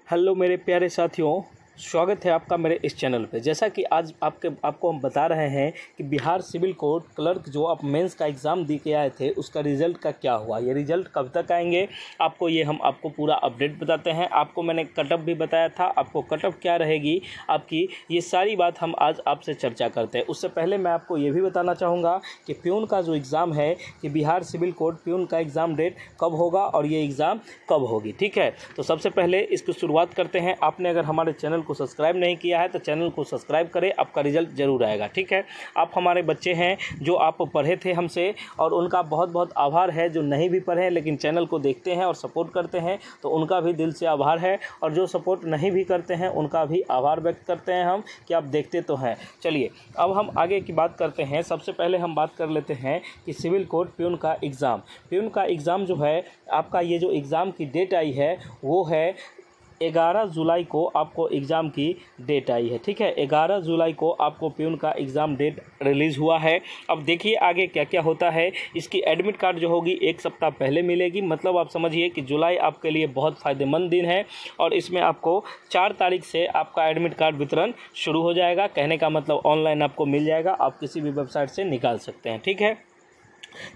Hello मेरे प्यारे साथियों, स्वागत है आपका मेरे इस चैनल पे। जैसा कि आज आपको हम बता रहे हैं कि बिहार सिविल कोर्ट क्लर्क जो आप मेंस का एग्ज़ाम दे के आए थे उसका रिज़ल्ट का क्या हुआ, ये रिज़ल्ट कब तक आएंगे, हम आपको पूरा अपडेट बताते हैं। आपको मैंने कटअप भी बताया था, आपको कटअप क्या रहेगी आपकी, ये सारी बात हम आज आपसे चर्चा करते हैं। उससे पहले मैं आपको ये भी बताना चाहूँगा कि प्यून का जो एग्ज़ाम है कि बिहार सिविल कोर्ट प्यून का एग्ज़ाम डेट कब होगा और ये एग्ज़ाम कब होगी। ठीक है, तो सबसे पहले इसकी शुरुआत करते हैं। आपने अगर हमारे चैनल को सब्सक्राइब नहीं किया है तो चैनल को सब्सक्राइब करें, आपका रिजल्ट जरूर आएगा। ठीक है, आप हमारे बच्चे हैं जो आप पढ़े थे हमसे, और उनका बहुत बहुत आभार है। जो नहीं भी पढ़े लेकिन चैनल को देखते हैं और सपोर्ट करते हैं तो उनका भी दिल से आभार है, और जो सपोर्ट नहीं भी करते हैं उनका भी आभार व्यक्त करते हैं हम कि आप देखते तो हैं। चलिए अब हम आगे की बात करते हैं। सबसे पहले हम बात कर लेते हैं कि सिविल कोर्ट प्यून का एग्ज़ाम जो है आपका, ये जो एग्ज़ाम की डेट आई है वो है 11 जुलाई को आपको एग्ज़ाम की डेट आई है। ठीक है, 11 जुलाई को आपको प्यून का एग्ज़ाम डेट रिलीज़ हुआ है। अब देखिए आगे क्या क्या होता है। इसकी एडमिट कार्ड जो होगी 1 सप्ताह पहले मिलेगी। मतलब आप समझिए कि जुलाई आपके लिए बहुत फ़ायदेमंद दिन है, और इसमें आपको 4 तारीख से आपका एडमिट कार्ड वितरण शुरू हो जाएगा। कहने का मतलब ऑनलाइन आपको मिल जाएगा, आप किसी भी वेबसाइट से निकाल सकते हैं। ठीक है,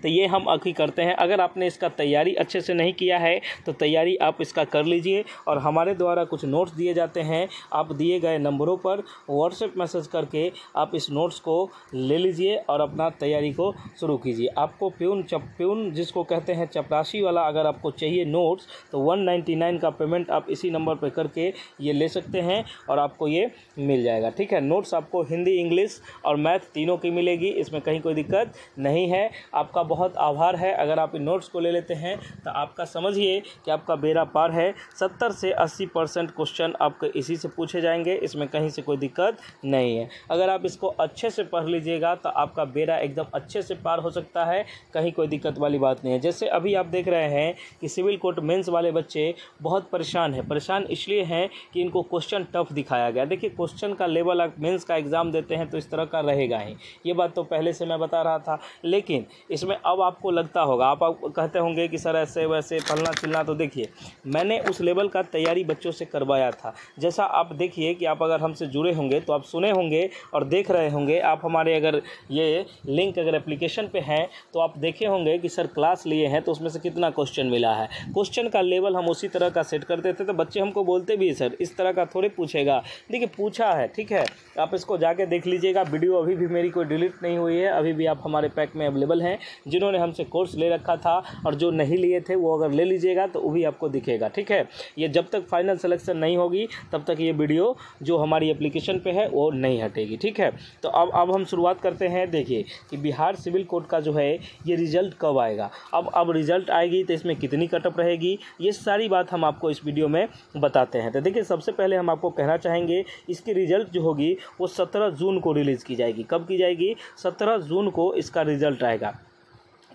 तो ये हम अभी करते हैं। अगर आपने इसका तैयारी अच्छे से नहीं किया है तो तैयारी आप इसका कर लीजिए, और हमारे द्वारा कुछ नोट्स दिए जाते हैं। आप दिए गए नंबरों पर व्हाट्सएप मैसेज करके आप इस नोट्स को ले लीजिए और अपना तैयारी को शुरू कीजिए। आपको प्यून जिसको कहते हैं चपरासी वाला, अगर आपको चाहिए नोट्स तो 199 का पेमेंट आप इसी नंबर पर करके ये ले सकते हैं और आपको ये मिल जाएगा। ठीक है, नोट्स आपको हिंदी, इंग्लिश और मैथ तीनों की मिलेगी, इसमें कहीं कोई दिक्कत नहीं है। आपका बहुत आभार है। अगर आप इन नोट्स को ले लेते हैं तो आपका समझिए कि आपका बेड़ा पार है। 70 से 80% क्वेश्चन आपके इसी से पूछे जाएंगे, इसमें कहीं से कोई दिक्कत नहीं है। अगर आप इसको अच्छे से पढ़ लीजिएगा तो आपका बेड़ा एकदम अच्छे से पार हो सकता है, कहीं कोई दिक्कत वाली बात नहीं है। जैसे अभी आप देख रहे हैं कि सिविल कोर्ट मेंस वाले बच्चे बहुत परेशान हैं। परेशान इसलिए हैं कि इनको क्वेश्चन टफ दिखाया गया। देखिए क्वेश्चन का लेवल, आप मेंस का एग्ज़ाम देते हैं तो इस तरह का रहेगा ही, ये बात तो पहले से मैं बता रहा था। लेकिन इसमें अब आपको लगता होगा, आप कहते होंगे कि सर ऐसे वैसे फलना चिलना, तो देखिए मैंने उस लेवल का तैयारी बच्चों से करवाया था। जैसा आप देखिए कि आप अगर हमसे जुड़े होंगे तो आप सुने होंगे और देख रहे होंगे। आप हमारे अगर ये लिंक अगर एप्लीकेशन पे हैं तो आप देखे होंगे कि सर क्लास लिए हैं तो उसमें से कितना क्वेश्चन मिला है। क्वेश्चन का लेवल हम उसी तरह का सेट करते थे, तो बच्चे हमको बोलते भी सर इस तरह का थोड़े पूछेगा। देखिए पूछा है, ठीक है, आप इसको जाके देख लीजिएगा। वीडियो अभी भी मेरी कोई डिलीट नहीं हुई है, अभी भी आप हमारे पैक में अवेलेबल हैं। जिन्होंने हमसे कोर्स ले रखा था और जो नहीं लिए थे वो अगर ले लीजिएगा तो वो भी आपको दिखेगा। ठीक है, ये जब तक फाइनल सिलेक्शन नहीं होगी तब तक ये वीडियो जो हमारी एप्लीकेशन पे है वो नहीं हटेगी। ठीक है, तो अब हम शुरुआत करते हैं। देखिए कि बिहार सिविल कोर्ट का जो है ये रिज़ल्ट कब आएगा। अब रिज़ल्ट आएगी तो इसमें कितनी कटअप रहेगी, ये सारी बात हम आपको इस वीडियो में बताते हैं। तो देखिए सबसे पहले हम आपको कहना चाहेंगे इसकी रिज़ल्ट जो होगी वो 17 जून को रिलीज़ की जाएगी। कब की जाएगी? 17 जून को इसका रिज़ल्ट आएगा।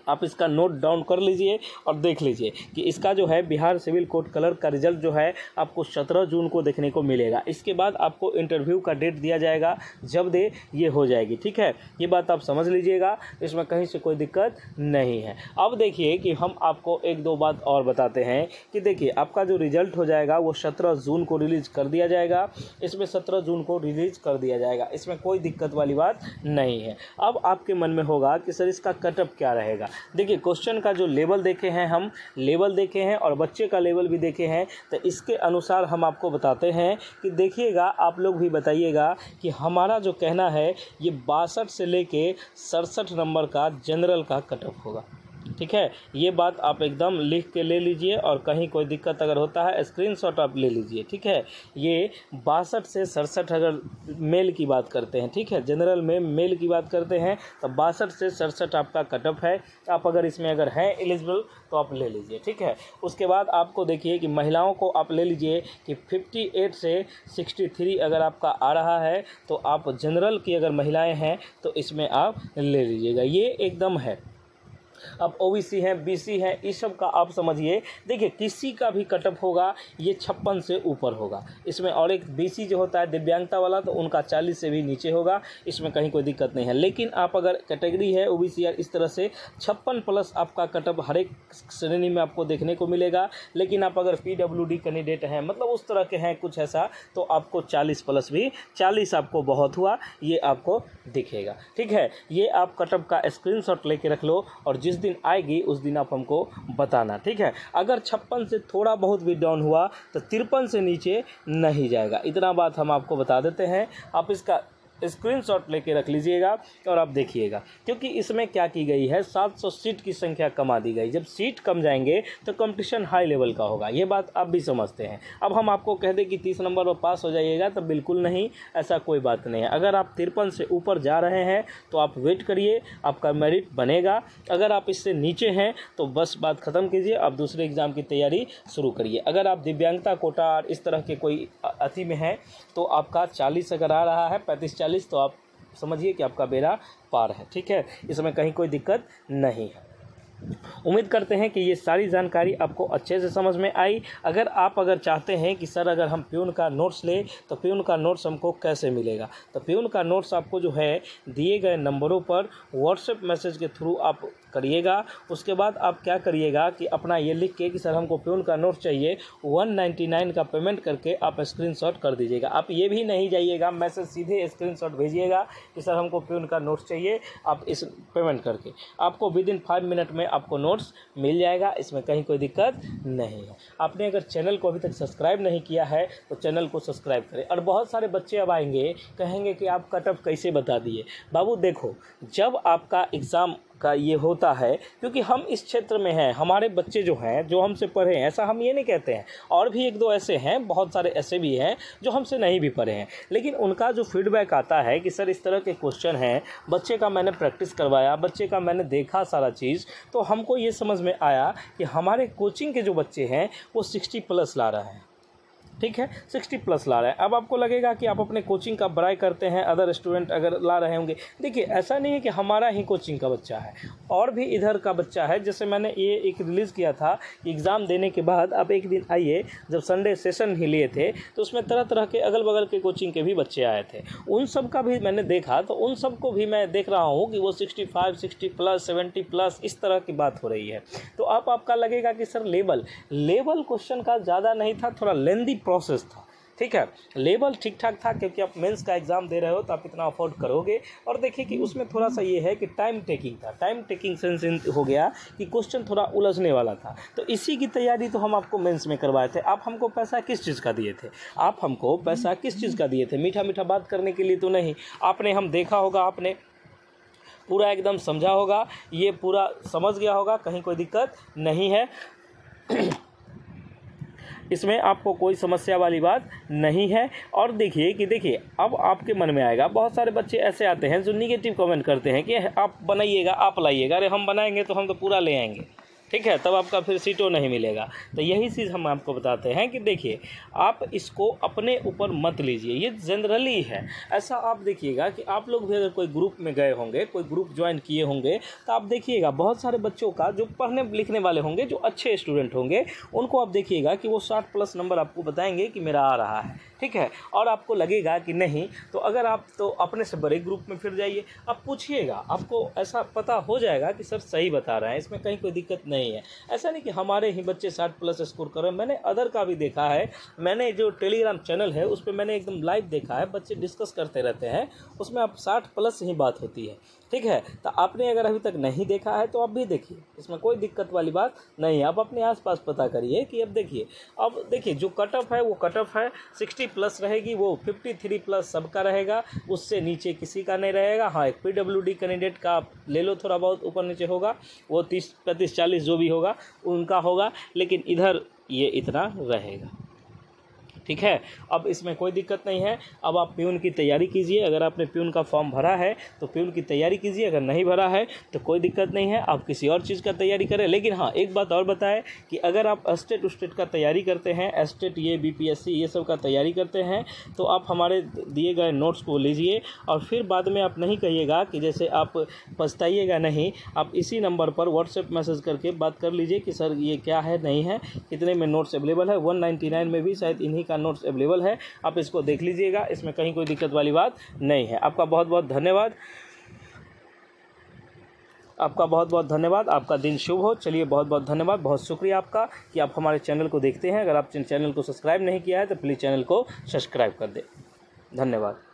आप इसका नोट डाउन कर लीजिए और देख लीजिए कि इसका जो है बिहार सिविल कोर्ट क्लर्क का रिजल्ट जो है आपको 17 जून को देखने को मिलेगा। इसके बाद आपको इंटरव्यू का डेट दिया जाएगा, जब दे ये हो जाएगी। ठीक है, ये बात आप समझ लीजिएगा, इसमें कहीं से कोई दिक्कत नहीं है। अब देखिए कि हम आपको एक दो बात और बताते हैं कि देखिए आपका जो रिजल्ट हो जाएगा वो 17 जून को रिलीज़ कर दिया जाएगा। इसमें 17 जून को रिलीज़ कर दिया जाएगा, इसमें कोई दिक्कत वाली बात नहीं है। अब आपके मन में होगा कि सर इसका कटअप क्या रहेगा। देखिए क्वेश्चन का जो लेवल देखे हैं, हम लेवल देखे हैं और बच्चे का लेवल भी देखे हैं, तो इसके अनुसार हम आपको बताते हैं कि देखिएगा, आप लोग भी बताइएगा कि हमारा जो कहना है ये 62 से लेके 67 नंबर का जनरल का कटअप होगा। ठीक है, ये बात आप एकदम लिख के ले लीजिए, और कहीं कोई दिक्कत अगर होता है स्क्रीनशॉट आप ले लीजिए। ठीक है, ये 62 से 67 अगर मेल की बात करते हैं, ठीक है, जनरल में मेल की बात करते हैं तो 62 से 67 आपका कटअप है। आप अगर इसमें अगर हैं एलिजिबल तो आप ले लीजिए। ठीक है, उसके बाद आपको देखिए कि महिलाओं को आप ले लीजिए कि 58 से 63 अगर आपका आ रहा है तो आप जनरल की अगर महिलाएँ हैं तो इसमें आप ले लीजिएगा। ये एकदम है। अब ओबीसी हैं, बीसी हैं, इस सब का आप समझिए। देखिए किसी का भी कटअप होगा ये 56 से ऊपर होगा इसमें। और एक बीसी जो होता है दिव्यांगता वाला, तो उनका 40 से भी नीचे होगा, इसमें कहीं कोई दिक्कत नहीं है। लेकिन आप अगर कैटेगरी है ओबीसी या इस तरह से 56 प्लस आपका कटअप हर एक श्रेणी में आपको देखने को मिलेगा। लेकिन आप अगर पीडब्ल्यूडी कैंडिडेट हैं, मतलब उस तरह के हैं कुछ ऐसा, तो आपको 40 प्लस भी, 40 आपको बहुत हुआ ये आपको दिखेगा। ठीक है, ये आप कटअप का स्क्रीनशॉट लेके रख लो और जिस दिन आएगी उस दिन आप हमको बताना। ठीक है, अगर 56 से थोड़ा बहुत भी डाउन हुआ तो 53 से नीचे नहीं जाएगा, इतना बात हम आपको बता देते हैं। आप इसका स्क्रीनशॉट लेके रख लीजिएगा और आप देखिएगा, क्योंकि इसमें क्या की गई है 700 सीट की संख्या कमा दी गई। जब सीट कम जाएंगे तो कंपटीशन हाई लेवल का होगा, ये बात आप भी समझते हैं। अब हम आपको कह दें कि 30 नंबर पर पास हो जाइएगा तो बिल्कुल नहीं, ऐसा कोई बात नहीं है। अगर आप 53 से ऊपर जा रहे हैं तो आप वेट करिए, आपका मेरिट बनेगा। अगर आप इससे नीचे हैं तो बस बात ख़त्म कीजिए, आप दूसरे एग्ज़ाम की तैयारी शुरू करिए। अगर आप दिव्यांगता कोटा और इस तरह के कोई अति में हैं तो आपका 40 अगर आ रहा है, 35-40, तो आप समझिए कि आपका बेड़ा पार है। ठीक है, इसमें कहीं कोई दिक्कत नहीं है। उम्मीद करते हैं कि ये सारी जानकारी आपको अच्छे से समझ में आई। अगर चाहते हैं कि सर अगर हम प्यून का नोट्स लें तो प्यून का नोट्स हमको कैसे मिलेगा, तो प्यून का नोट्स आपको जो है दिए गए नंबरों पर व्हाट्सएप मैसेज के थ्रू आप करिएगा। उसके बाद आप क्या करिएगा कि अपना ये लिख के कि सर हमको प्यून का नोट चाहिए, 199 का पेमेंट करके आप स्क्रीनशॉट कर दीजिएगा। आप ये भी नहीं जाइएगा मैसेज, सीधे स्क्रीनशॉट भेजिएगा कि सर हमको प्यून का नोट्स चाहिए, आप इस पेमेंट करके आपको विदिन 5 मिनट में आपको नोट्स मिल जाएगा। इसमें कहीं कोई दिक्कत नहीं है। आपने अगर चैनल को अभी तक सब्सक्राइब नहीं किया है तो चैनल को सब्सक्राइब करें। और बहुत सारे बच्चे अब आएंगे कहेंगे कि आप कटअप कैसे बता दिए। बाबू देखो, जब आपका एग्ज़ाम का ये होता है, क्योंकि हम इस क्षेत्र में हैं, हमारे बच्चे जो हैं जो हमसे पढ़े हैं, ऐसा हम ये नहीं कहते हैं, और भी 1-2 ऐसे हैं, बहुत सारे ऐसे भी हैं जो हमसे नहीं भी पढ़े हैं, लेकिन उनका जो फीडबैक आता है कि सर इस तरह के क्वेश्चन हैं, बच्चे का मैंने प्रैक्टिस करवाया, बच्चे का मैंने देखा सारा चीज़, तो हमको ये समझ में आया कि हमारे कोचिंग के जो बच्चे हैं वो 60 प्लस ला रहे हैं। ठीक है, 60 प्लस ला रहा है। अब आपको लगेगा कि आप अपने कोचिंग का बड़ाई करते हैं, अदर स्टूडेंट अगर ला रहे होंगे। देखिए ऐसा नहीं है कि हमारा ही कोचिंग का बच्चा है, और भी इधर का बच्चा है। जैसे मैंने ये एक रिलीज़ किया था कि एग्ज़ाम देने के बाद आप एक दिन आइए, जब संडे सेशन ही लिए थे तो उसमें तरह तरह के अगल बगल के कोचिंग के भी बच्चे आए थे। उन सब का भी मैंने देखा, तो उन सब को भी मैं देख रहा हूँ कि वो 65, 60 प्लस, 70 प्लस इस तरह की बात हो रही है। तो आपका लगेगा कि सर लेवल क्वेश्चन का ज़्यादा नहीं था, थोड़ा लेंदी प्रोसेस था। ठीक है, लेवल ठीक ठाक था, क्योंकि आप मेंस का एग्ज़ाम दे रहे हो तो आप इतना अफोर्ड करोगे। और देखिए कि उसमें थोड़ा सा ये है कि टाइम टेकिंग था, टाइम टेकिंग सेंस हो गया कि क्वेश्चन थोड़ा उलझने वाला था। तो इसी की तैयारी तो हम आपको मेंस में करवाए थे। आप हमको पैसा किस चीज़ का दिए थे? आप हमको पैसा किस चीज़ का दिए थे? मीठा मीठा बात करने के लिए तो नहीं। आपने हम देखा होगा, आपने पूरा एकदम समझा होगा, ये पूरा समझ गया होगा, कहीं कोई दिक्कत नहीं है। इसमें आपको कोई समस्या वाली बात नहीं है। और देखिए अब आपके मन में आएगा, बहुत सारे बच्चे ऐसे आते हैं जो निगेटिव कमेंट करते हैं कि आप बनाइएगा, आप लाइएगा। अरे हम बनाएंगे तो हम तो पूरा ले आएंगे, ठीक है, तब आपका फिर सीटों नहीं मिलेगा। तो यही चीज़ हम आपको बताते हैं कि देखिए आप इसको अपने ऊपर मत लीजिए, ये जनरली है। ऐसा आप देखिएगा कि आप लोग भी अगर कोई ग्रुप में गए होंगे, कोई ग्रुप ज्वाइन किए होंगे, तो आप देखिएगा बहुत सारे बच्चों का जो पढ़ने लिखने वाले होंगे, जो अच्छे स्टूडेंट होंगे, उनको आप देखिएगा कि वो 60 प्लस नंबर आपको बताएंगे कि मेरा आ रहा है। ठीक है, और आपको लगेगा कि नहीं, तो अगर आप तो अपने से बड़े ग्रुप में फिर जाइए, आप पूछिएगा, आपको ऐसा पता हो जाएगा कि सर सही बता रहे हैं, इसमें कहीं कोई दिक्कत नहीं है। ऐसा नहीं कि हमारे ही बच्चे 60 प्लस स्कोर कर रहे हैं, मैंने अदर का भी देखा है। मैंने जो टेलीग्राम चैनल है उस पर मैंने एकदम लाइव देखा है, बच्चे डिस्कस करते रहते हैं, उसमें आप 60 प्लस ही बात होती है। ठीक है, तो आपने अगर अभी तक नहीं देखा है तो आप भी देखिए, इसमें कोई दिक्कत वाली बात नहीं है। आप अपने आसपास पता करिए कि अब देखिए जो कट ऑफ है वो कट ऑफ है, 60 प्लस रहेगी, वो 53 प्लस सबका रहेगा, उससे नीचे किसी का नहीं रहेगा। हाँ, एक PWD कैंडिडेट का आप ले लो, थोड़ा बहुत ऊपर नीचे होगा, वो 30, 35, 40 जो भी होगा उनका होगा, लेकिन इधर ये इतना रहेगा। ठीक है। अब इसमें कोई दिक्कत नहीं है। अब आप प्यून की तैयारी कीजिए। अगर आपने प्यून का फॉर्म भरा है तो प्यून की तैयारी कीजिए, अगर नहीं भरा है तो कोई दिक्कत नहीं है, आप किसी और चीज़ का तैयारी करें। लेकिन हाँ, एक बात और बताएं कि अगर आप स्टेट उस्टेट का तैयारी करते हैं, स्टेट ये BPSC ये सब का तैयारी करते हैं, तो आप हमारे दिए गए नोट्स को लीजिए और फिर बाद में आप नहीं कहिएगा कि जैसे आप पछताइएगा नहीं। आप इसी नंबर पर व्हाट्सएप मैसेज करके बात कर लीजिए कि सर ये क्या है, नहीं है, कितने में नोट्स अवेलेबल है। 199 में भी शायद इन्हीं का नोट्स अवेलेबल है, आप इसको देख लीजिएगा, इसमें कहीं कोई दिक्कत वाली बात नहीं है। आपका बहुत बहुत धन्यवाद। आपका बहुत बहुत धन्यवाद। आपका दिन शुभ हो। चलिए, बहुत बहुत धन्यवाद, बहुत शुक्रिया आपका कि आप हमारे चैनल को देखते हैं। अगर आप चैनल को सब्सक्राइब नहीं किया है तो प्लीज़ चैनल को सब्सक्राइब कर दें। धन्यवाद।